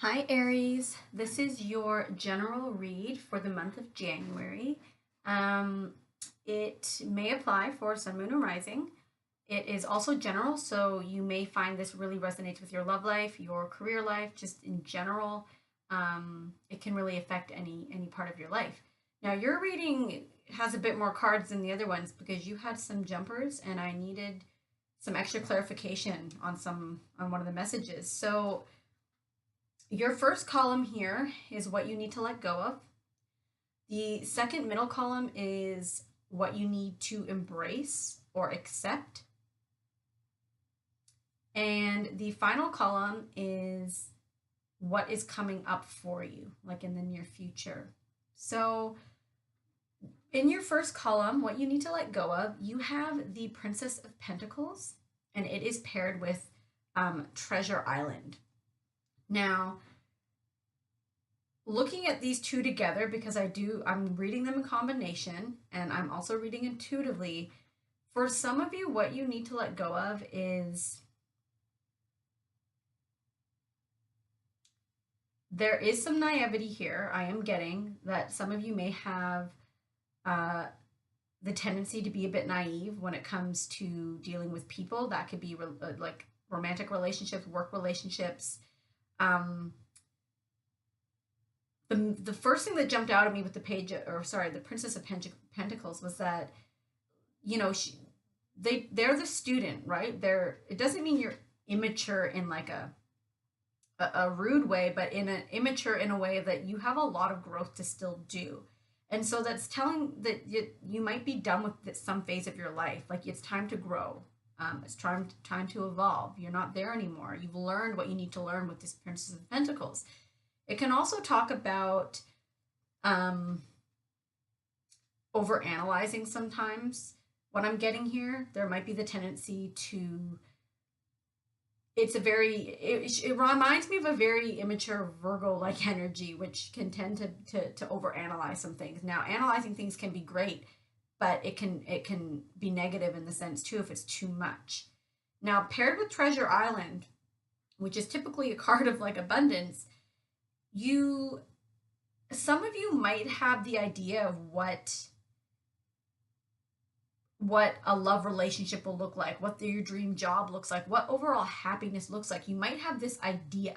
Hi Aries, this is your general read for the month of January. Um, it may apply for Sun, Moon, and Rising. It is also general, so you may find this really resonates with your love life, your career life, just in general. It can really affect any part of your life. Now, your reading has a bit more cards than the other ones because you had some jumpers, and I needed some extra clarification on one of the messages. So your first column here is what you need to let go of. The second middle column is what you need to embrace or accept. And the final column is what is coming up for you, like in the near future. So, in your first column, what you need to let go of, you have the Princess of Pentacles, and it is paired with Treasure Island. Now, looking at these two together, because I'm reading them in combination and I'm also reading intuitively. For some of you, what you need to let go of is there is some naivety here. I am getting that some of you may have the tendency to be a bit naive when it comes to dealing with people. That could be like romantic relationships, work relationships. The first thing that jumped out at me with the Princess of Pentacles was that, they're the student, right? It doesn't mean you're immature in like a rude way, but in an immature in a way that you have a lot of growth to still do. And so that's telling that you might be done with some phase of your life. Like it's time to grow. It's time to evolve. You're not there anymore. You've learned what you need to learn with this Princess of Pentacles. It can also talk about over analyzing sometimes. What I'm getting here, there might be the tendency to. It reminds me of a very immature Virgo like energy, which can tend to overanalyze some things. Now, analyzing things can be great, but it can be negative in the sense too if it's too much. Now, paired with Treasure Island, which is typically a card of like abundance, some of you might have the idea of what a love relationship will look like, what your dream job looks like, what overall happiness looks like. You might have this idea.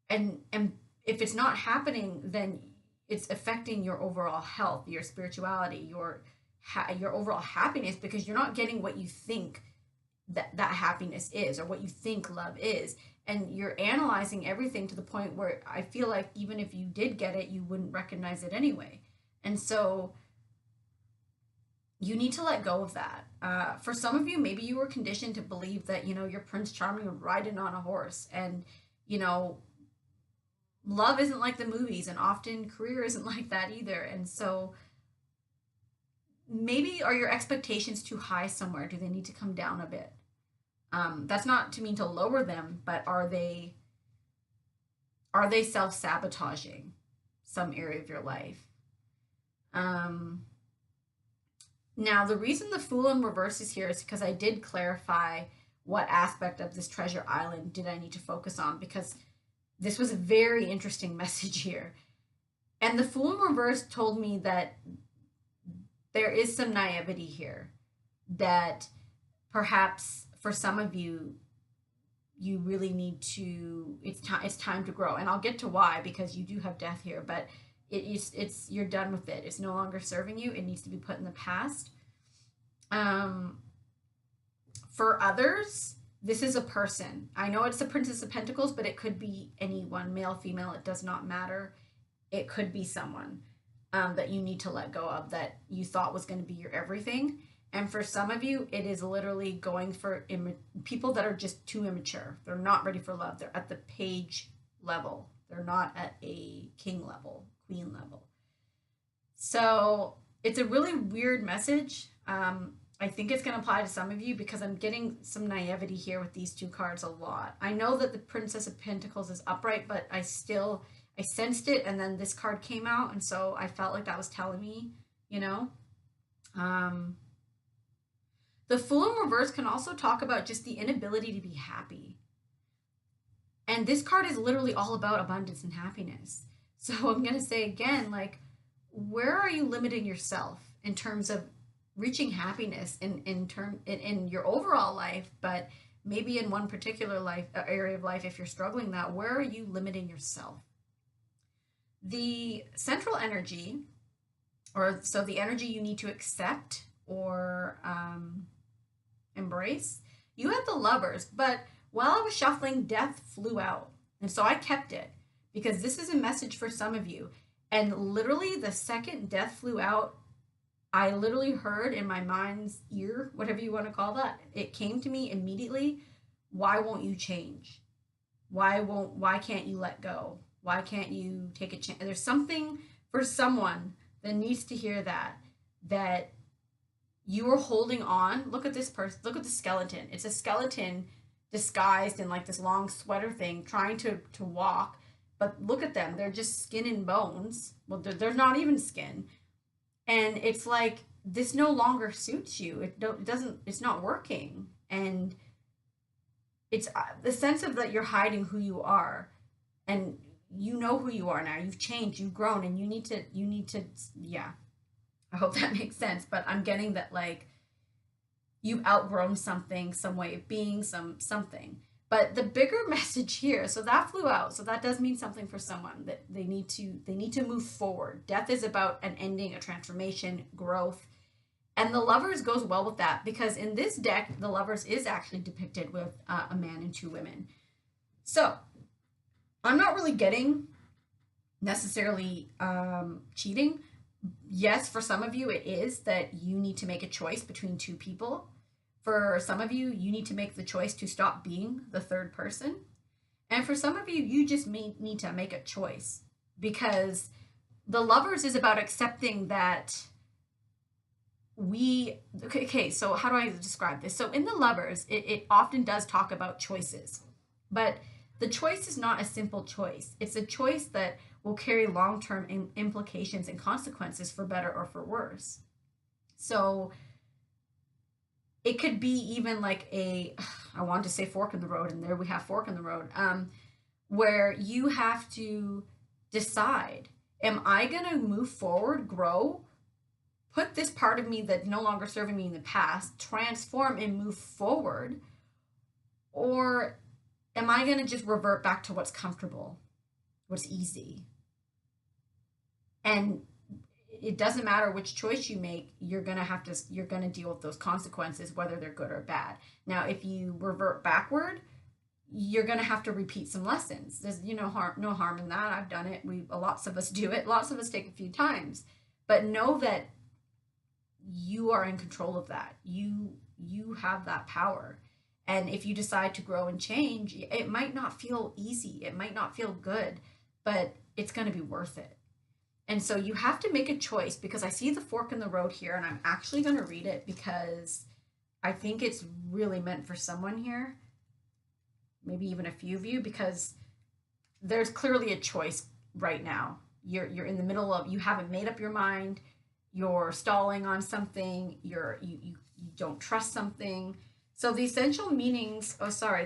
And if it's not happening, then it's affecting your overall health, your spirituality, your overall happiness, because you're not getting what you think that happiness is or what you think love is, and you're analyzing everything to the point where I feel like even if you did get it, you wouldn't recognize it anyway. And so you need to let go of that. For some of you, maybe you were conditioned to believe that your Prince Charming would ride in on a horse, and you know love isn't like the movies, and often career isn't like that either. And so maybe are your expectations too high somewhere? Do they need to come down a bit? That's not to mean to lower them, but are they self-sabotaging some area of your life? Now, the reason the Fool in reverse is here is because I did clarify what aspect of this Treasure Island did I need to focus on, because this was a very interesting message here. And the Fool in reverse told me that there is some naivety here, that perhaps for some of you, you really need to, it's time to grow. And I'll get to why, because you do have death here, but you're done with it. It's no longer serving you. It needs to be put in the past. For others, this is a person. I know it's the Princess of Pentacles, but it could be anyone, male, female, it does not matter. It could be someone that you need to let go of, that you thought was going to be your everything. And for some of you, it is literally going for people that are just too immature. They're not ready for love. They're at the page level. They're not at a king level, queen level. So it's a really weird message. I think it's going to apply to some of you because I'm getting some naivety here with these two cards a lot. I know that the Princess of Pentacles is upright, but I sensed it, and then this card came out, and so I felt like that was telling me, The Fool in reverse can also talk about just the inability to be happy. And this card is literally all about abundance and happiness. So I'm going to say again, like, where are you limiting yourself in terms of reaching happiness in your overall life, but maybe in one particular life area of life, if you're struggling that, where are you limiting yourself? The central energy, or so the energy you need to accept or embrace, you had the Lovers, but while I was shuffling, Death flew out. And so I kept it because this is a message for some of you. And literally, the second Death flew out, I literally heard in my mind's ear, whatever you want to call that, it came to me immediately. Why won't you change? Why can't you let go? Why can't you take a chance? There's something for someone that needs to hear that you are holding on. Look at this person. Look at the skeleton. It's a skeleton disguised in like this long sweater thing, trying to walk. But look at them. They're just skin and bones. Well, they're not even skin. And it's like, this no longer suits you. It doesn't. It's not working. And it's the sense of that you're hiding who you are, and you know who you are now. You've changed. You've grown, and you need to. Yeah, I hope that makes sense. But I'm getting that, like, you've outgrown something, some way of being, something. But the bigger message here, so that flew out. So that does mean something for someone, that they need to move forward. Death is about an ending, a transformation, growth. And the Lovers goes well with that, because in this deck, the Lovers is actually depicted with a man and two women. So I'm not really getting necessarily cheating. Yes, for some of you, it is that you need to make a choice between two people. For some of you, you need to make the choice to stop being the third person. And for some of you, you just need to make a choice, because the Lovers is about accepting that okay, so how do I describe this? So in the Lovers, it often does talk about choices, but the choice is not a simple choice. It's a choice that will carry long-term implications and consequences, for better or for worse. So it could be even like I wanted to say fork in the road, and there we have fork in the road, where you have to decide, am I going to move forward, grow, put this part of me that's no longer serving me in the past, transform and move forward? Or am I going to just revert back to what's comfortable, what's easy? And it doesn't matter which choice you make, you're going to deal with those consequences, whether they're good or bad. Now, if you revert backward, you're going to have to repeat some lessons. There's no harm in that. I've done it. Lots of us do it. Lots of us take a few times. But know that you are in control of that. You have that power. And if you decide to grow and change, it might not feel easy. It might not feel good, but it's going to be worth it. And so you have to make a choice, because I see the fork in the road here, and I'm actually going to read it because I think it's really meant for someone here, maybe even a few of you, because there's clearly a choice right now. You're in the middle of, you haven't made up your mind, you're stalling on something, you don't trust something. So the essential meanings,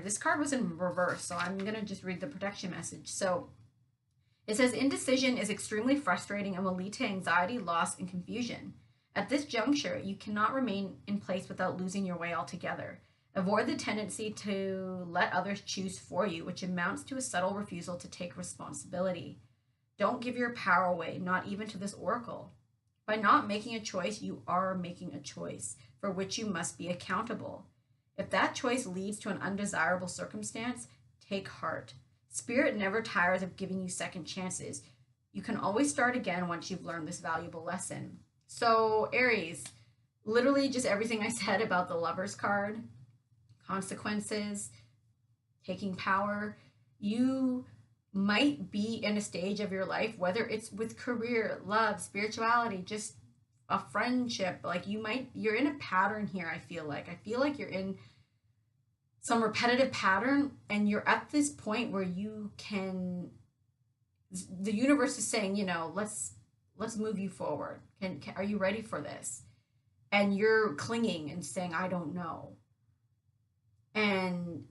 this card was in reverse, so I'm going to just read the protection message. So it says, indecision is extremely frustrating and will lead to anxiety, loss, and confusion. At this juncture, you cannot remain in place without losing your way altogether. Avoid the tendency to let others choose for you, which amounts to a subtle refusal to take responsibility. Don't give your power away, not even to this oracle. By not making a choice, you are making a choice for which you must be accountable. If that choice leads to an undesirable circumstance, take heart. Spirit never tires of giving you second chances. You can always start again once you've learned this valuable lesson. So, Aries, literally just everything I said about the Lovers card, consequences, taking power. You might be in a stage of your life, whether it's with career, love, spirituality, just a friendship, like you're in a pattern here. I feel like you're in some repetitive pattern, and you're at this point where the universe is saying, let's move you forward. Are you ready for this? And you're clinging and saying, I don't know. And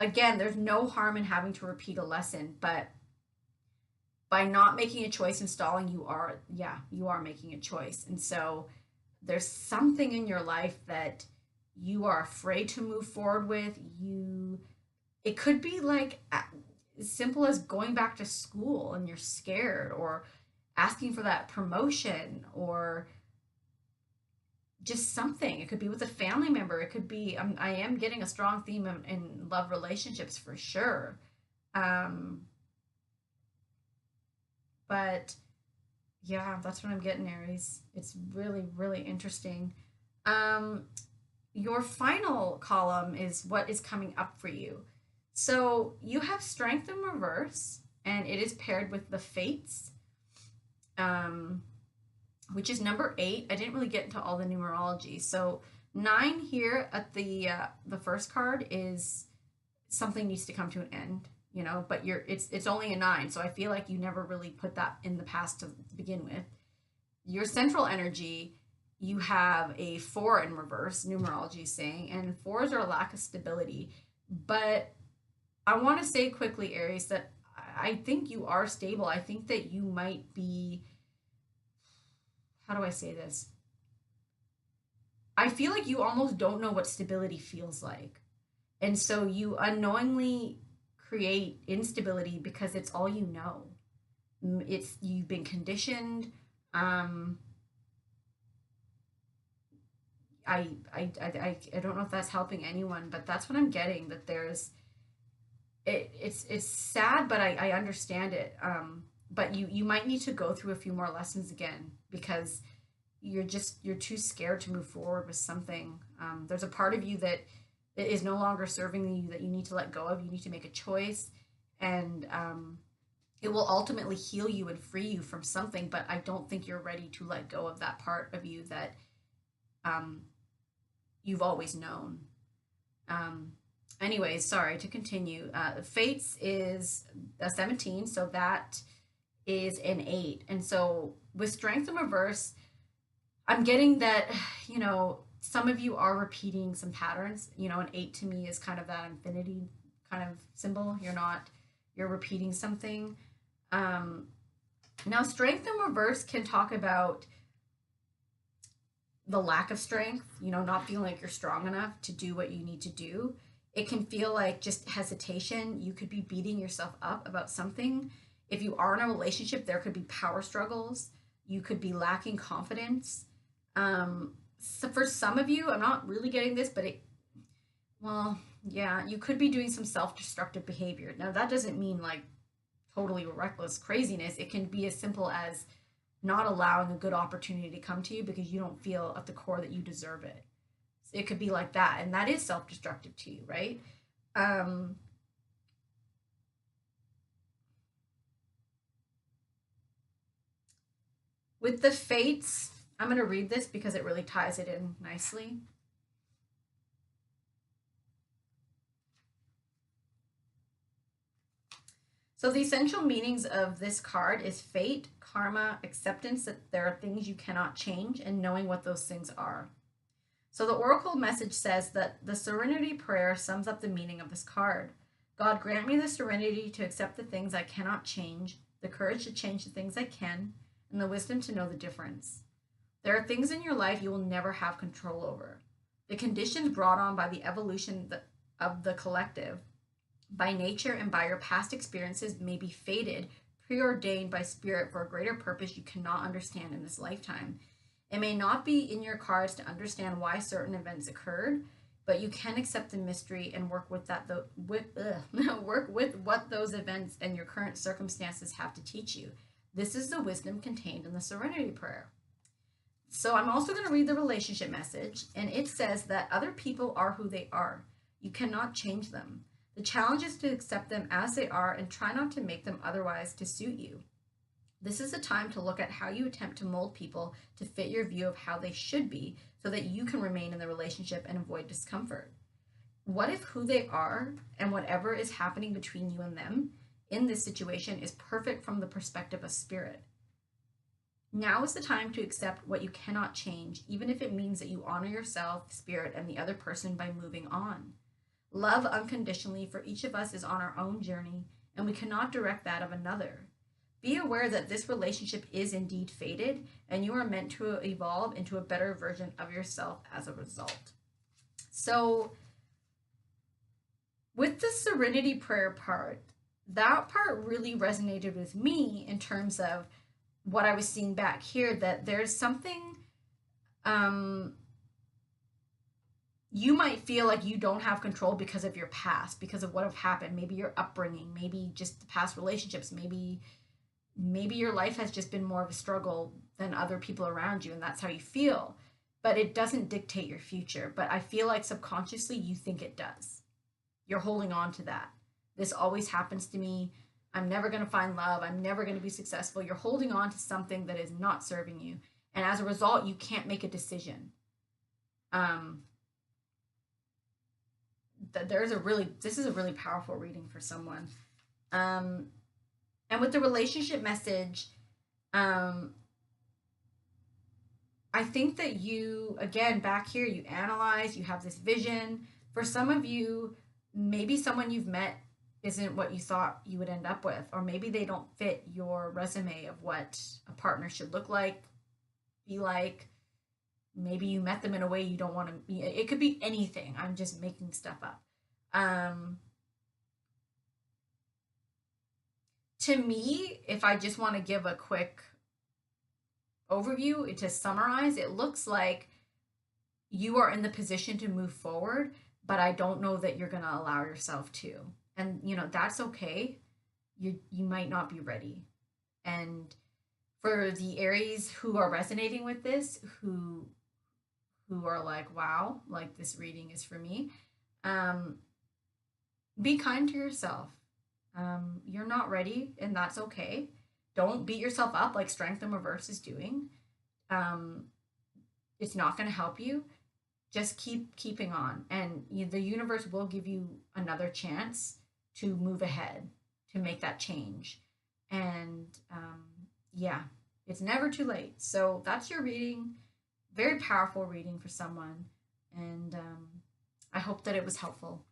again, there's no harm in having to repeat a lesson, but by not making a choice and stalling, you are making a choice. And so there's something in your life that you are afraid to move forward with. It could be like as simple as going back to school and you're scared, or asking for that promotion, or just something. It could be with a family member. It could be, I am getting a strong theme in love relationships for sure. Um, but yeah, that's what I'm getting, Aries. It's really, really interesting. Um, your final column is what is coming up for you. So you have strength in reverse, and it is paired with the fates, um, which is number 8. I didn't really get into all the numerology. So 9 here at the first card is something needs to come to an end, but it's only a 9, so I feel like you never really put that in the past to begin with. Your central energy, you have a 4 in reverse, numerology is saying, and 4s are a lack of stability. But I want to say quickly, Aries, that I think you are stable. I think that you might be, how do I say this? I feel like you almost don't know what stability feels like. And so you unknowingly create instability because it's all you know. It's you've been conditioned. Um, I don't know if that's helping anyone, but that's what I'm getting. That there's it's sad, but I understand it. But you might need to go through a few more lessons again, because you're too scared to move forward with something. There's a part of you that is no longer serving you, that you need to let go of. You need to make a choice, and it will ultimately heal you and free you from something. But I don't think you're ready to let go of that part of you that um, you've always known. Um, Anyways, sorry to continue. Fates is a 17, so that is an 8. And so with strength in reverse, I'm getting that, some of you are repeating some patterns. An 8 to me is kind of that infinity kind of symbol. You're repeating something. Um, Now, strength in reverse can talk about the lack of strength, not feeling like you're strong enough to do what you need to do. It can feel like just hesitation. You could be beating yourself up about something. If you are in a relationship, there could be power struggles. You could be lacking confidence. So for some of you, I'm not really getting this, but well, yeah, you could be doing some self destructive behavior. Now, that doesn't mean like totally reckless craziness. It can be as simple as not allowing a good opportunity to come to you because you don't feel at the core that you deserve it. It could be like that, and that is self-destructive to you, right? um with the fates, I'm going to read this because it really ties it in nicely. So the essential meanings of this card is fate, karma, acceptance that there are things you cannot change, and knowing what those things are. So the oracle message says that the serenity prayer sums up the meaning of this card. God, grant me the serenity to accept the things I cannot change, the courage to change the things I can, and the wisdom to know the difference. There are things in your life you will never have control over. The conditions brought on by the evolution of the collective, by nature and by your past experiences, may be fated, preordained by spirit for a greater purpose you cannot understand in this lifetime. It may not be in your cards to understand why certain events occurred, but you can accept the mystery and work with work with what those events and your current circumstances have to teach you. This is the wisdom contained in the Serenity Prayer. So I'm also going to read the relationship message, and it says that other people are who they are. You cannot change them. The challenge is to accept them as they are and try not to make them otherwise to suit you. This is a time to look at how you attempt to mold people to fit your view of how they should be so that you can remain in the relationship and avoid discomfort. What if who they are and whatever is happening between you and them in this situation is perfect from the perspective of spirit? Now is the time to accept what you cannot change, even if it means that you honor yourself, spirit, and the other person by moving on. Love unconditionally for each of us is on our own journey, and we cannot direct that of another. Be aware that this relationship is indeed fated, and you are meant to evolve into a better version of yourself as a result. So, with the serenity prayer part, that part really resonated with me in terms of what I was seeing back here, that there's something um, you might feel like you don't have control because of your past, because of what have happened, maybe your upbringing, maybe just the past relationships, maybe your life has just been more of a struggle than other people around you and that's how you feel. But it doesn't dictate your future. But I feel like subconsciously you think it does. You're holding on to that. This always happens to me. I'm never going to find love. I'm never going to be successful. You're holding on to something that is not serving you. And as a result, you can't make a decision. Um, this is a really powerful reading for someone. Um, and with the relationship message, um, I think that you, again, back here, you analyze, you have this vision. For some of you, maybe someone you've met isn't what you thought you would end up with, or maybe they don't fit your resume of what a partner should look like, be like. Maybe you met them in a way you don't want to. It could be anything. I'm just making stuff up. Um, to me, if I just want to give a quick overview to summarize, it looks like you are in the position to move forward, but I don't know that you're going to allow yourself to. And that's okay. You might not be ready. And for the Aries who are resonating with this, who are like, wow, like this reading is for me, um, be kind to yourself. You're not ready, and that's okay. Don't beat yourself up like Strength in Reverse is doing. Um, it's not going to help you. Just keeping on, and the universe will give you another chance to move ahead, to make that change. And yeah, it's never too late. So that's your reading. Very powerful reading for someone, and I hope that it was helpful.